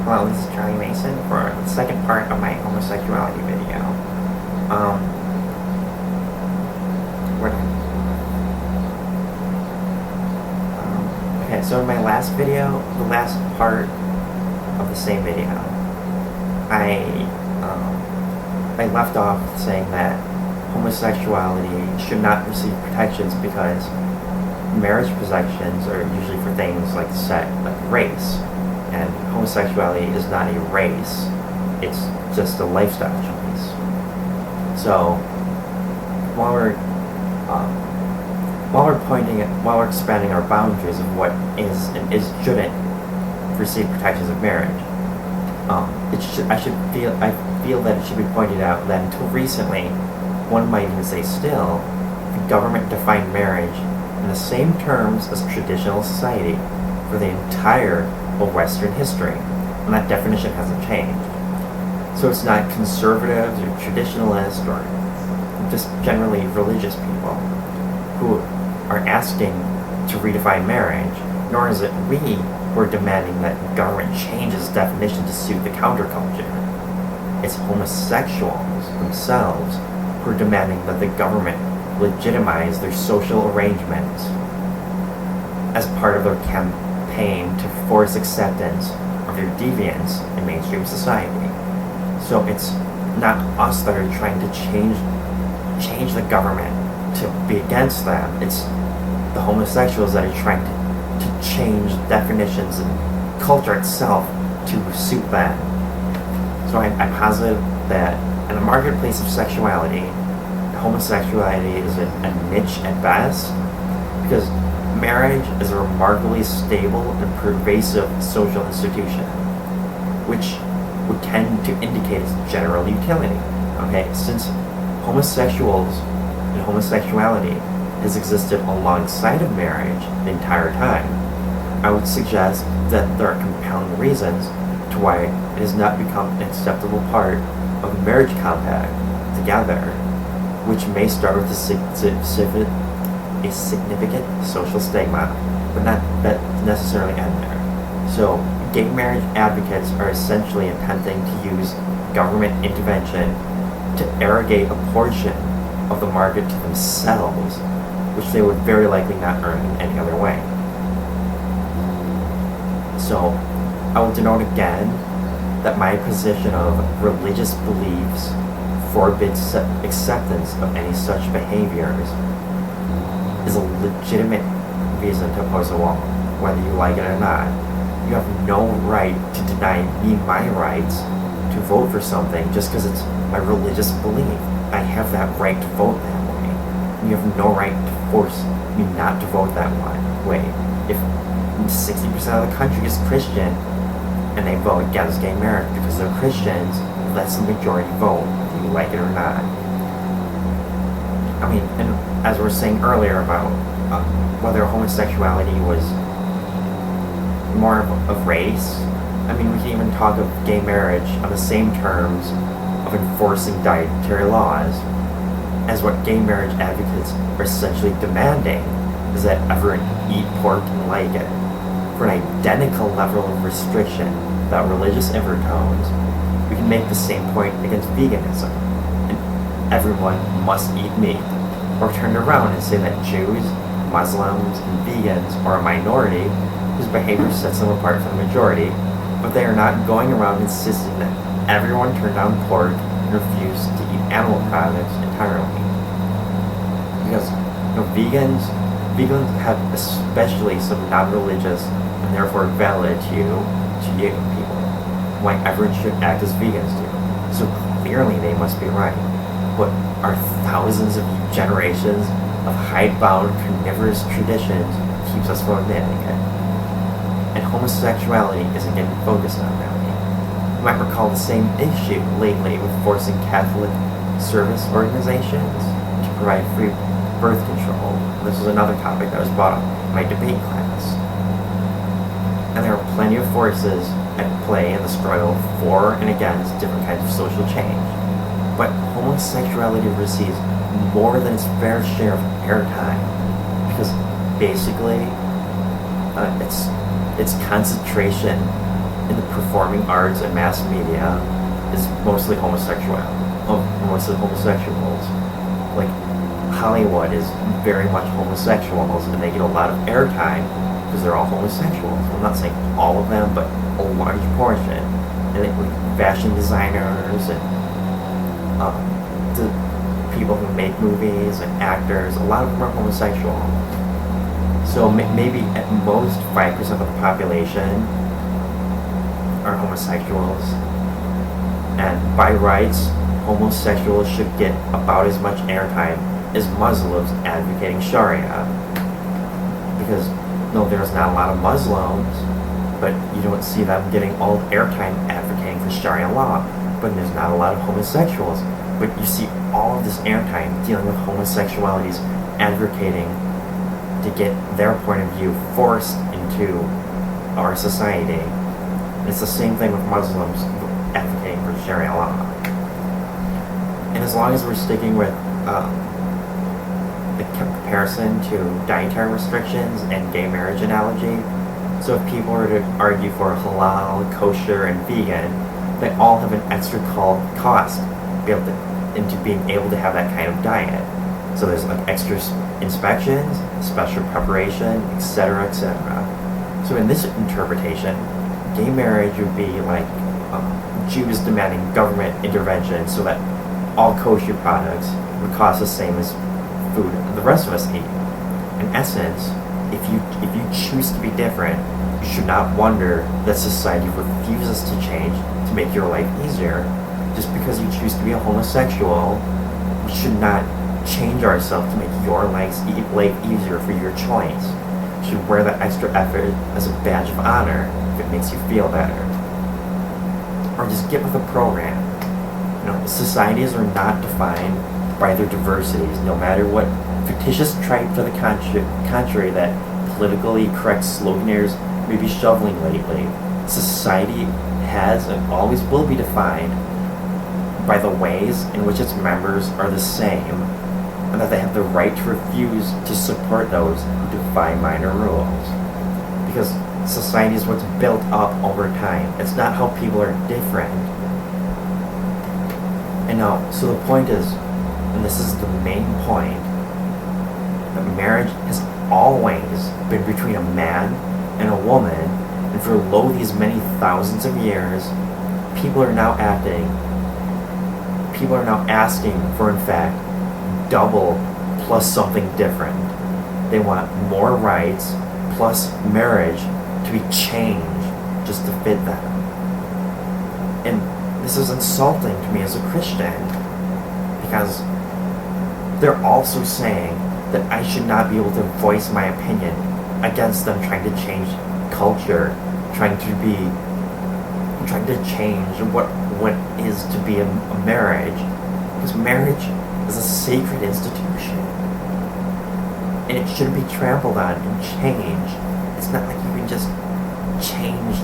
Hello, this is Charlie Mason for the second part of my homosexuality video. Um, where did okay, so in my last video, the last part of the same video, I left off saying that homosexuality should not receive protections because marriage protections are usually for things like race, and homosexuality is not a race, it's just a lifestyle choice. So while we're expanding our boundaries of what is and shouldn't receive protections of marriage, I feel that it should be pointed out that until recently, one might even say still, the government defined marriage in the same terms as traditional society for the entire of Western history, and that definition hasn't changed. So it's not conservatives or traditionalists or just generally religious people who are asking to redefine marriage, nor is it we who are demanding that government change its definition to suit the counterculture. It's homosexuals themselves who are demanding that the government legitimize their social arrangements as part of their campaign to force acceptance of their deviance in mainstream society. So it's not us that are trying to change the government to be against them. It's the homosexuals that are trying to change definitions and culture itself to suit them. So I'm positive that in the marketplace of sexuality, homosexuality is a niche at best, because marriage is a remarkably stable and pervasive social institution, which would tend to indicate its general utility. Okay, since homosexuals and homosexuality has existed alongside of marriage the entire time, I would suggest that there are compelling reasons to why it has not become an acceptable part of the marriage compact together, which may start with a significant social stigma, but not necessarily end there. So, gay marriage advocates are essentially attempting to use government intervention to arrogate a portion of the market to themselves, which they would very likely not earn in any other way. So, I will denote again that my position of religious beliefs forbids acceptance of any such behaviors is a legitimate reason to oppose a wall, whether you like it or not. You have no right to deny me my rights to vote for something just because it's my religious belief. I have that right to vote that way. You have no right to force me not to vote that way. If 60% of the country is Christian and they vote against gay marriage because they're Christians, that's the majority vote, whether you like it or not. I mean, and as we were saying earlier about whether homosexuality was more of race, I mean, we can even talk of gay marriage on the same terms of enforcing dietary laws, as what gay marriage advocates are essentially demanding is that everyone eat pork and like it. For an identical level of restriction without religious overtones, we can make the same point against veganism, and everyone must eat meat. Or turn around and say that Jews, Muslims, and vegans are a minority whose behavior sets them apart from the majority, but they are not going around insisting that everyone turn down pork and refuse to eat animal products entirely. Because vegans have especially some non-religious and therefore valid to you people, why everyone should act as vegans do. So clearly they must be right. But our thousands of generations of hidebound carnivorous traditions keeps us from admitting it. And homosexuality isn't getting focused on really. You might recall the same issue lately with forcing Catholic service organizations to provide free birth control. This was another topic that was brought up in my debate class. And there are plenty of forces at play in the struggle for and against different kinds of social change. But homosexuality receives more than its fair share of airtime, because basically its concentration in the performing arts and mass media is mostly mostly homosexuals. Like, Hollywood is very much homosexuals, and they get a lot of airtime because they're all homosexuals. I'm not saying all of them, but a large portion. And like fashion designers and the people who make movies and actors, a lot of them are homosexual. So maybe at most 5% of the population are homosexuals. And by rights, homosexuals should get about as much airtime as Muslims advocating Sharia. Because, no, there's not a lot of Muslims, but you don't see them getting all the airtime advocating for Sharia law. But there's not a lot of homosexuals, but you see all of this airtime dealing with homosexualities, advocating to get their point of view forced into our society. And it's the same thing with Muslims advocating for Sharia law. And as long as we're sticking with the comparison to dietary restrictions and gay marriage analogy, so if people were to argue for halal, kosher, and vegan, they all have an extra cost into being able to have that kind of diet. So there's like extra inspections, special preparation, etc., etc. So in this interpretation, gay marriage would be like Jews demanding government intervention so that all kosher products would cost the same as food the rest of us eat. In essence, if you choose to be different, you should not wonder that society refuses to change to make your life easier. Just because you choose to be a homosexual, we should not change ourselves to make your life easier for your choice. You should wear that extra effort as a badge of honor if it makes you feel better. Or just get with the program. Societies are not defined by their diversities, no matter what fictitious tribe to the contrary that politically correct sloganeers may be shoveling lately. Society has and always will be defined by the ways in which its members are the same, and that they have the right to refuse to support those who defy minor rules. Because society is what's built up over time. It's not how people are different. And now, so the point is, and this is the main point, that marriage has always been between a man and a woman, and for these many thousands of years, people are now asking for, in fact, double plus something different. They want more rights plus marriage to be changed just to fit them. And this is insulting to me as a Christian, because they're also saying that I should not be able to voice my opinion against them trying to change culture, trying to change what is to be a marriage, because marriage is a sacred institution, and it shouldn't be trampled on and changed. It's not like you can just change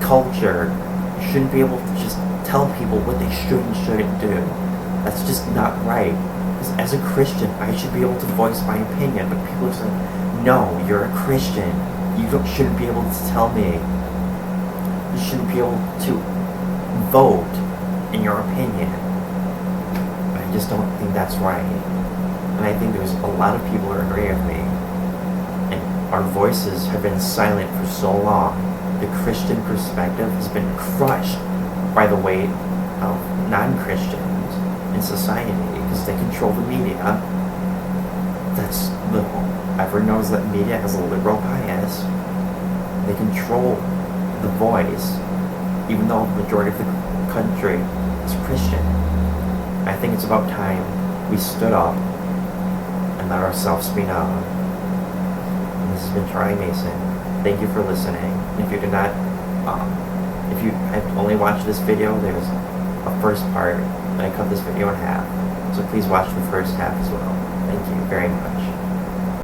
culture. You shouldn't be able to just tell people what they should and shouldn't do. That's just not right. Because as a Christian, I should be able to voice my opinion, but people are saying, no, you're a Christian. You shouldn't be able to tell me. You shouldn't be able to vote in your opinion. I just don't think that's right. And I think there's a lot of people who agree with me. And our voices have been silent for so long. The Christian perspective has been crushed by the weight of non-Christians in society, because they control the media. Everyone knows that media has a liberal bias. They control the voice, even though the majority of the country is Christian. I think it's about time we stood up and let ourselves be known. And this has been Charlie Mason. Thank you for listening. If you if you have only watched this video, there's a first part, and I cut this video in half. So please watch the first half as well. Thank you very much.